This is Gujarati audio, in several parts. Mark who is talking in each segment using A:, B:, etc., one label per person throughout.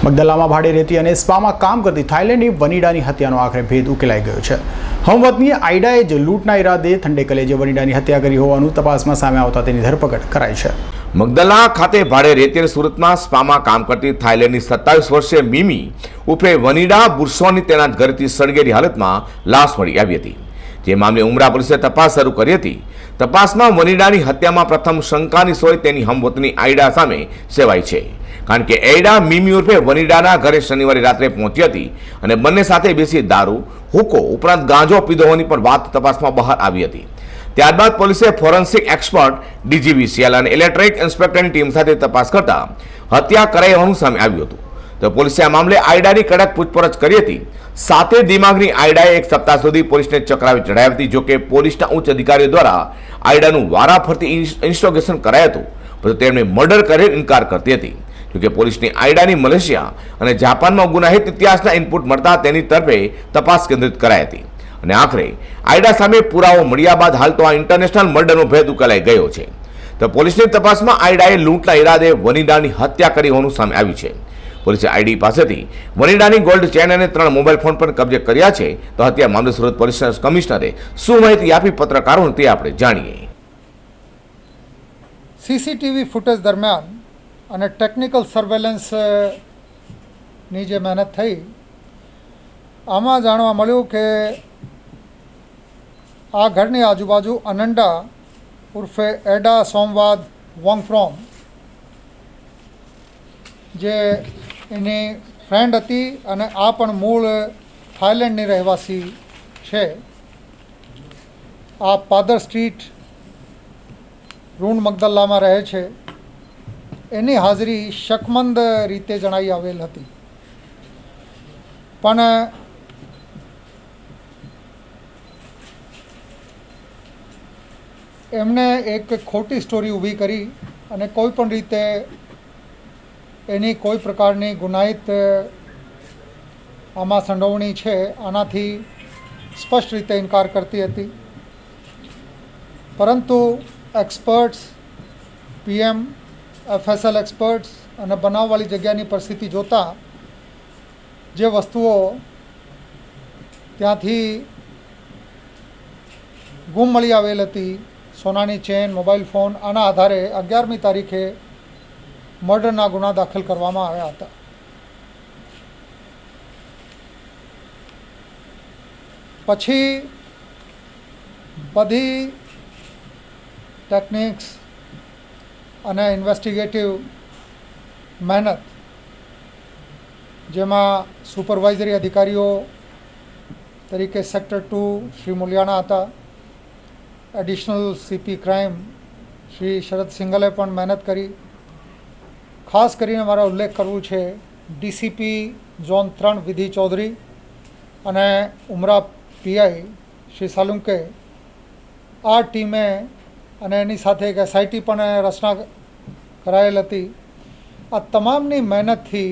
A: મગદલામાં ભાડે રહેતી અને સ્પામાં કામ કરતી થાઇલેન્ડની વનીડાની હત્યાનો આખરે ભેદ ઉકેલાઈ ગયો છે। હમવતની આઈડાએ જ લૂંટના ઈરાદે ઠંડે કલેજે વનીડાની હત્યા કરી હોવાનું તપાસમાં સામે આવતા તેની ધરપકડ કરાઈ છે।
B: મગદલા ખાતે ભાડે રહેતી અને સુરતમાં સ્પામાં કામ કરતી થાઇલેન્ડની 27 વર્ષીય મીમી ઉર્ફે વનીડા બુર્સોની તેના ઘરેથી સળગેલી હાલતમાં લાશ મળી આવી હતી। જે મામલે ઉમરા પોલીસે તપાસ શરૂ કરી હતી। તપાસમાં વનીડાની હત્યામાં પ્રથમ શંકાની સોય તેની હમવતની આઈડા સામે સેવાઈ છે, કારણ કે એડા મીમી ઉર્ફે વનીડાના ઘરે શનિવારે રાત્રે પહોંચી હતી અને બંને સાથે બેસી દારૂ, હુક્કો ઉપરાંત ગાંજો પીધો હોવાની પણ વાત તપાસમાં બહાર આવી હતી। ત્યારબાદ પોલીસે ફોરેન્સિક એક્સપર્ટ DGVCL અને ઇલેક્ટ્રિક ઇન્સ્પેક્ટરની ટીમ સાથે તપાસ કરતા હત્યા કરાઈ હોવાનું સામે આવ્યું હતું। તો પોલીસે આ મામલે આઈડાની કડક પૂછપરછ કરી હતી। સાથે દિમાગની આઈડાએ એક સપ્તાહ સુધી પોલીસને ચક્રાવી ચડાવી હતી। જોકે પોલીસના ઉચ્ચ અધિકારીઓ દ્વારા આઈડાનું વારાફરતી ઇન્સ્ટ્રોગેશન કરાયું હતું, પરંતુ તેમણે મર્ડર કરેલ ઇનકાર કરતી હતી। જોકે પોલીસની આઈડાની મલેશિયા અને જાપાનમાં ગુનાહિત ઇતિહાસના ઇનપુટ મળતા તેની તરફે તપાસ કેન્દ્રિત કરાઈ હતી અને આખરે આઈડા સામે પુરાવો મળ્યા બાદ હાલ તો આ ઇન્ટરનેશનલ મર્ડરનો ભેદ ઉકેલાઈ ગયો છે। તો પોલીસની તપાસમાં આઈડાએ લૂંટના ઈરાદે વનીડાની હત્યા કરી હોવાનું સામે આવ્યું છે। પોલીસે આઈડી પાસેથી વનીડાની ગોલ્ડ ચેન અને 3 મોબાઈલ ફોન પણ કબજે કર્યા છે। તો હત્યા મામલે સુરત પોલીસ કમિશનરે શું માહિતી આપી પત્રકારોને તે આપણે જાણીએ।
C: સીસીટીવી ફૂટેજ દરમિયાન અને ટેકનિકલ સર્વેલન્સ ની જે મહેનત થઈ, આમાં જાણવા મળ્યું કે આ ઘરની આજુબાજુ અનંડા ઉર્ફે એડા સોમવાદ વોંગફ્રોમ, જે એની ફ્રેન્ડ હતી અને આ પણ મૂળ થાઇલેન્ડની રહેવાસી છે, આ પાદર સ્ટ્રીટ રૂણ મગદલામાં રહે છે, એની હાજરી શકમંદ રીતે જણાઈ આવેલ હતી। પણ એમણે એક ખોટી સ્ટોરી ઊભી કરી અને કોઈ પણ રીતે એની કોઈ પ્રકારની ગુનાહિત આમાં સંડોવણી છે આનાથી સ્પષ્ટ રીતે ઇનકાર કરતી હતી। પરંતુ એક્સપર્ટ્સ, PM, FSL એક્સપર્ટ્સ અને બનાવવાળી જગ્યાની પરિસ્થિતિ જોતાં જે વસ્તુઓ ત્યાંથી ગુમ મળી આવેલ હતી, સોનાની ચેન, મોબાઈલ ફોન, આના આધારે 11મી તારીખે મર્ડરના ગુના દાખલ કરવામાં આવ્યા હતા। પછી બધી ટેકનિક્સ અને ઇન્વેસ્ટિગેટિવ મહેનત, જેમાં સુપરવાઇઝરી અધિકારીઓ તરીકે સેક્ટર 2 શ્રી મુલિયાણા હતા, additional CP crime Shri Sharad સિંગલે પણ મહેનત કરી। ખાસ કરીને મારા ઉલ્લેખ કરવું છે DCP ઝોન 3 વિધિ ચૌધરી અને ઉમરા PI શ્રી સાલુંકે, આ ટીમે અને એની સાથે એક SIT પણ રચના કરાયેલ હતી। આ તમામની મહેનતથી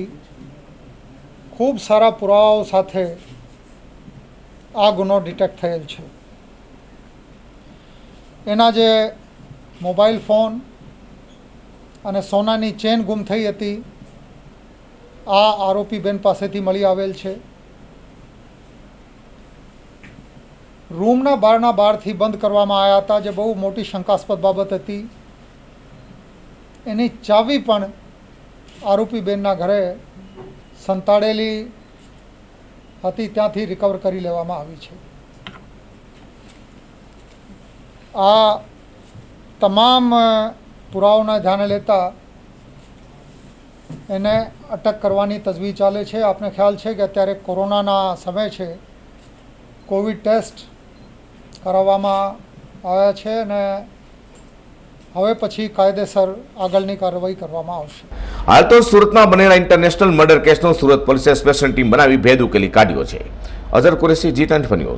C: ખૂબ સારા પુરાવાઓ સાથે આ ગુનો ડિટેક્ટ થયેલ છે। એના જે મોબાઈલ ફોન અને સોનાની ચેન ગુમ થઈ હતી, આ આરોપી બેન પાસેથી મળી આવેલ છે। રૂમના બારના બારથી બંધ કરવામાં આવ્યા હતા, જે બહુ મોટી શંકાસ્પદ બાબત હતી। એની ચાવી પણ આરોપી બેનના ઘરે સંતાડેલી હતી, ત્યાંથી રિકવર કરી લેવામાં આવી છે। આ તમામ પુરાવાઓના ધ્યાને લેતા એને અટક કરવાની તજવીજ ચાલે છે। આપને ખ્યાલ છે કે અત્યારે કોરોનાના સમય છે, કોવિડ ટેસ્ટ કરાવવામાં આવ્યા છે અને હવે પછી કાયદેસર આગળની કાર્યવાહી કરવામાં આવશે।
B: હાલ તો સુરતમાં બનેલા ઇન્ટરનેશનલ મર્ડર કેસનો સુરત પોલીસે સ્પેશિયલ ટીમ બનાવી ભેદ ઉકેલી કાઢ્યો છે। Azhar Qureshi, G24 news.